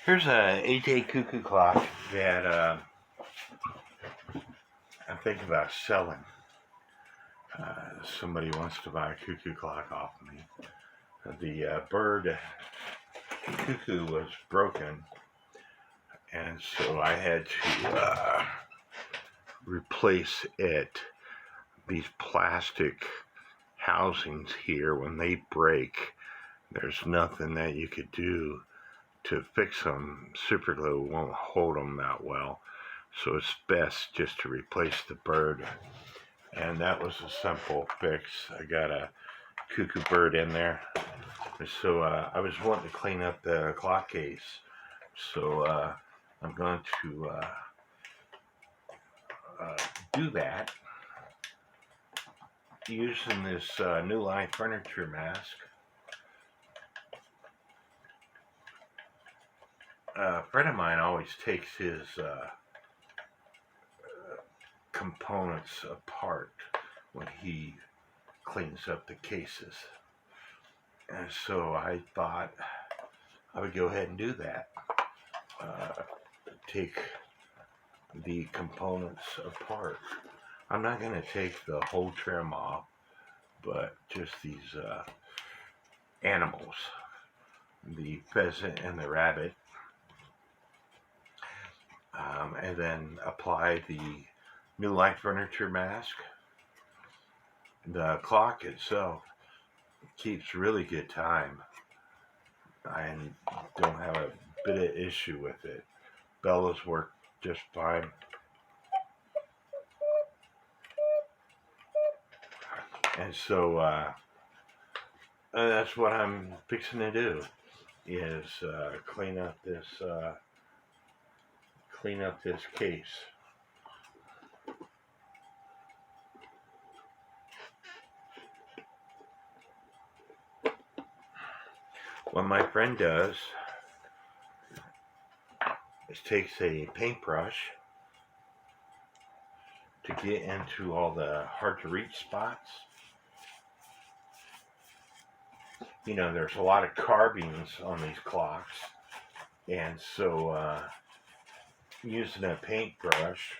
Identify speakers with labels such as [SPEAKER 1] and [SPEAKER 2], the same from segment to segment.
[SPEAKER 1] Here's a 8-day cuckoo clock that I'm thinking about selling. Somebody wants to buy a cuckoo clock off me. The bird cuckoo was broken, and so I had to replace it. These plastic housings here, when they break, there's nothing that you could do to fix them. Super glue won't hold them that well, so it's best just to replace the bird. And that was a simple fix. I got a cuckoo bird in there. So I was wanting to clean up the clock case. So I'm going to do that using this New Life furniture mask. A friend of mine always takes his components apart when he cleans up the cases. And so I thought I would go ahead and do that. Take the components apart. I'm not going to take the whole trim off, but just these animals, the pheasant and the rabbit, and then apply the New Life furniture mask. The clock itself keeps really good time. I don't have a bit of issue with it. Bellas work just fine. And so that's what I'm fixing to do, is clean up this case. What my friend does is takes a paintbrush to get into all the hard to reach spots. You know, there's a lot of carvings on these clocks, and so using a paintbrush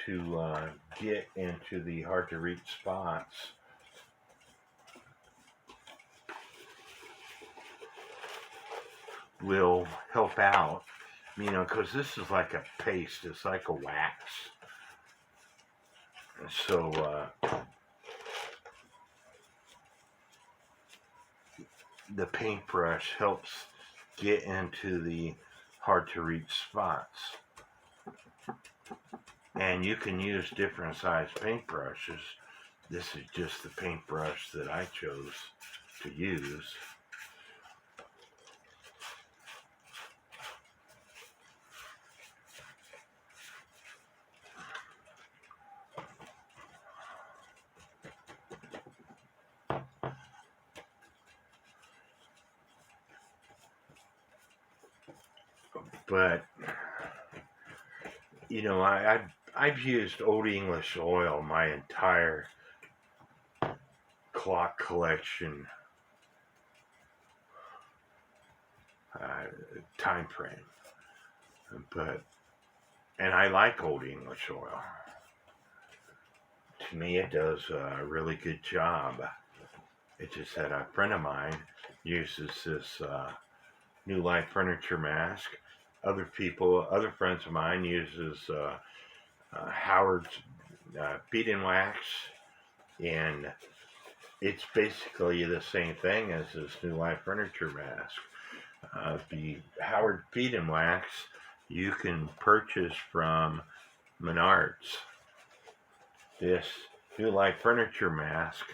[SPEAKER 1] to get into the hard to reach spots will help out, you know, because this is like a paste, it's like a wax. And so the paintbrush helps get into the hard to reach spots. And you can use different size paintbrushes. This is just the paintbrush that I chose to use. But you know, I've used Old English oil my entire clock collection time frame. And I like Old English oil. To me, it does a really good job. It's just that a friend of mine uses this New Life furniture mask. Other friends of mine uses Howard's bead and wax, and it's basically the same thing as this New Life furniture mask. The Howard bead and wax you can purchase from Menards. This New Life furniture mask,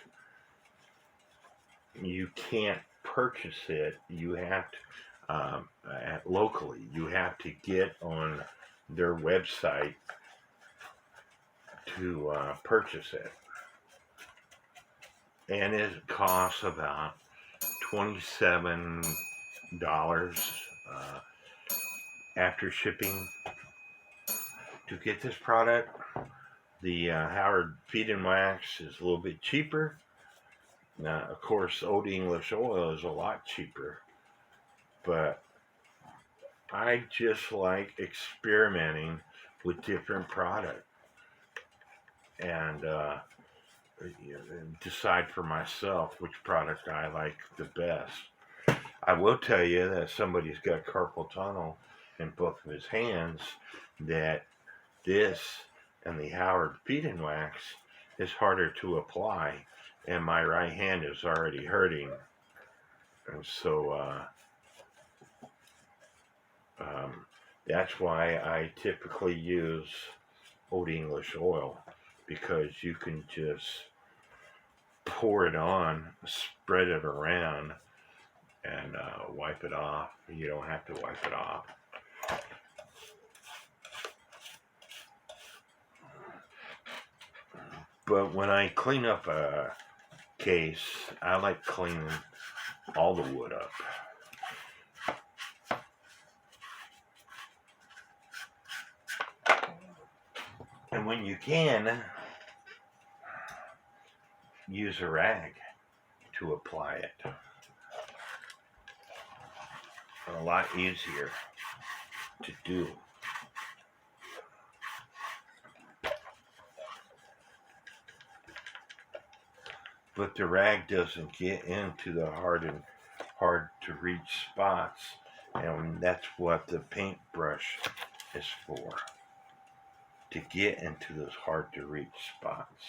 [SPEAKER 1] you can't purchase it. You have to locally. You have to get on their website to purchase it, and it costs about $27 after shipping to get this product. The Howard Feed and Wax is a little bit cheaper. Now, of course, Old English oil is a lot cheaper, but I just like experimenting with different products and decide for myself which product I like the best. I will tell you that somebody's got carpal tunnel in both of his hands, that this and the Howard feeding wax is harder to apply, and my right hand is already hurting. And so um, that's why I typically use Old English oil, because you can just pour it on, spread it around, and wipe it off. You don't have to wipe it off. But when I clean up a case, I like cleaning all the wood up. And when you can, use a rag to apply it. A lot easier to do. But the rag doesn't get into the hard to reach spots, and that's what the paintbrush is for, to get into those hard to reach spots.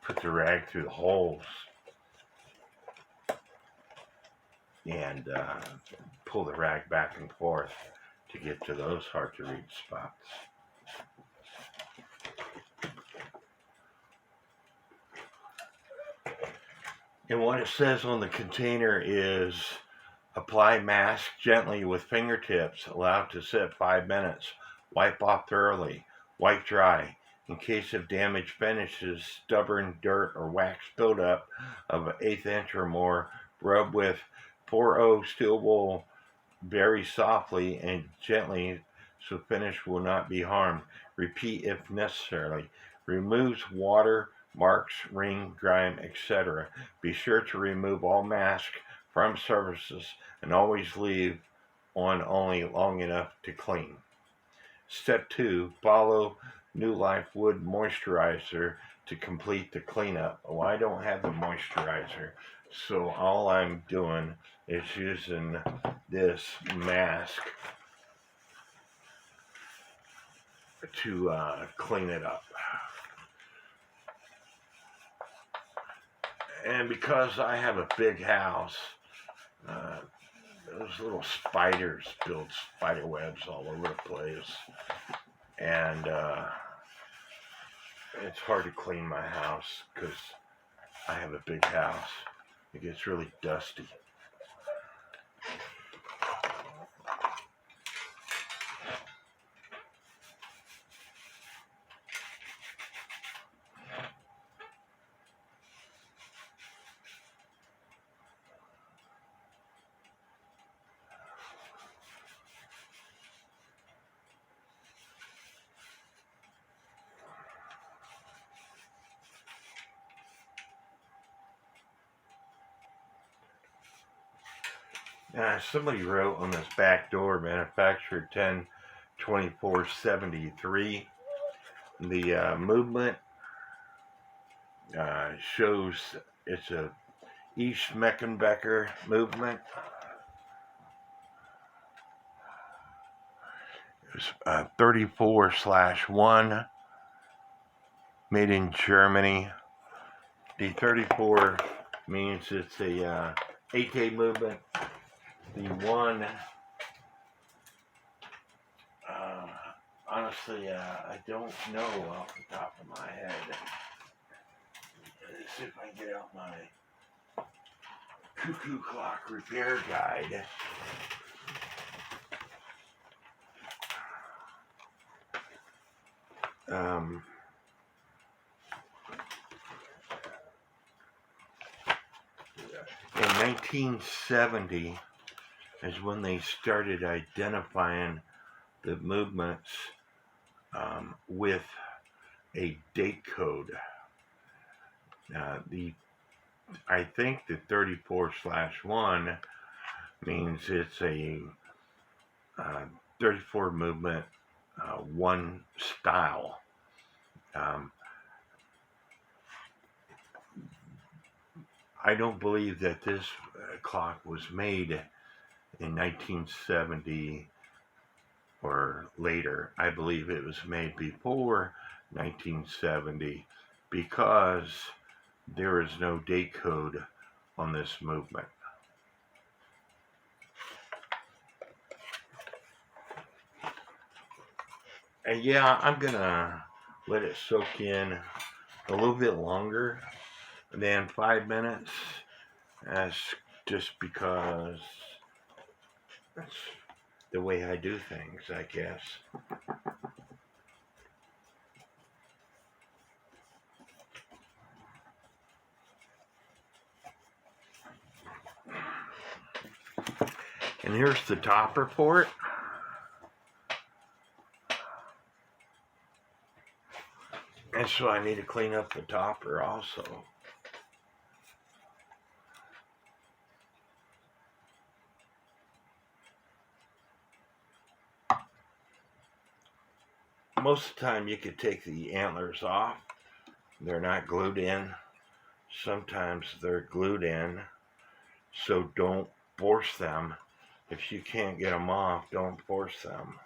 [SPEAKER 1] Put the rag through the holes and pull the rag back and forth to get to those hard to reach spots. And what it says on the container is, apply mask gently with fingertips, allow it to sit 5 minutes, wipe off thoroughly, wipe dry. In case of damaged finishes, stubborn dirt or wax buildup of 1/8 inch or more, rub with 4O steel wool very softly and gently so finish will not be harmed. Repeat if necessary. Removes water, marks, ring, grime, etc. Be sure to remove all mask from surfaces and always leave on only long enough to clean. Step 2. Follow New Life Wood Moisturizer to complete the cleanup. Oh, I don't have the moisturizer, so all I'm doing is using this mask to clean it up. And because I have a big house, those little spiders build spider webs all over the place, and it's hard to clean my house because I have a big house. It gets really dusty. Somebody wrote on this back door, manufactured 10/24/73. The movement shows it's a East Meckenbecker movement. It's 34/1, made in Germany. The 34 means it's a 8-day movement. The 1, honestly, I don't know off the top of my head. Let's see if I can get out my cuckoo clock repair guide. In 1970 is when they started identifying the movements with a date code. I think the 34/1 means it's a 34 movement, one style. I don't believe that this clock was made in 1970 or later. I believe it was made before 1970 because there is no date code on this movement. And yeah, I'm gonna let it soak in a little bit longer than 5 minutes. That's just because that's the way I do things, I guess. And here's the topper port. And so I need to clean up the topper also. Most of the time you could take the antlers off. They're not glued in. Sometimes they're glued in. So don't force them. If you can't get them off, don't force them.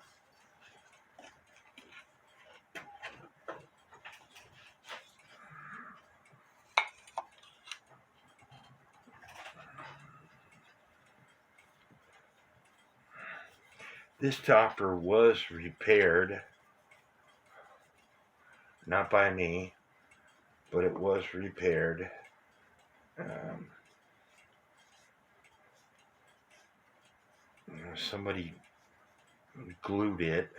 [SPEAKER 1] This topper was repaired, not by me, but it was repaired. Somebody glued it,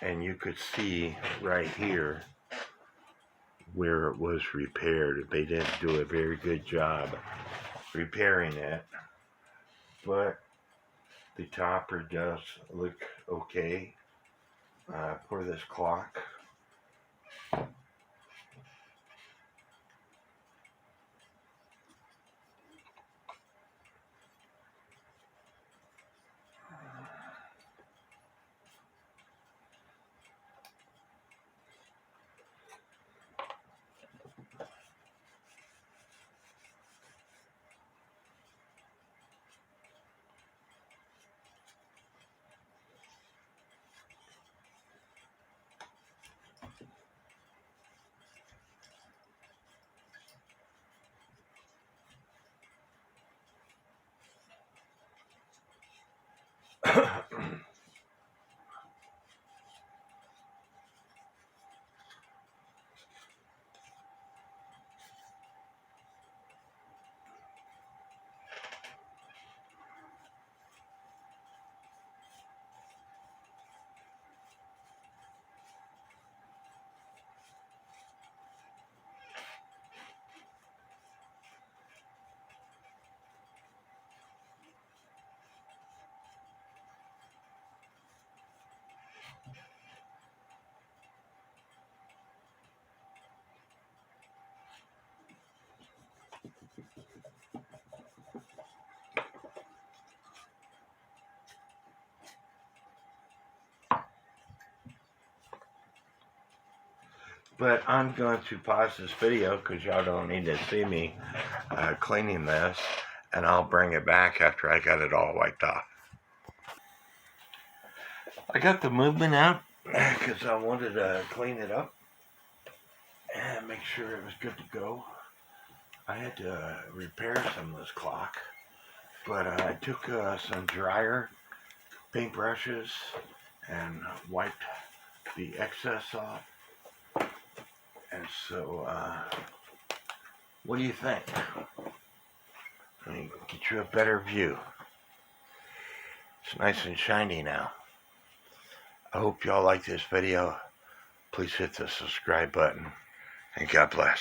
[SPEAKER 1] and you could see right here where it was repaired. They didn't do a very good job repairing it, but the topper does look okay for this clock. But I'm going to pause this video because y'all don't need to see me cleaning this, and I'll bring it back after I got it all wiped off. I got the movement out because I wanted to clean it up, make sure it was good to go. I had to repair some of this clock, but I took some dryer paintbrushes and wiped the excess off. And so, what do you think? Let me get you a better view. It's nice and shiny now. I hope y'all like this video. Please hit the subscribe button, and God bless.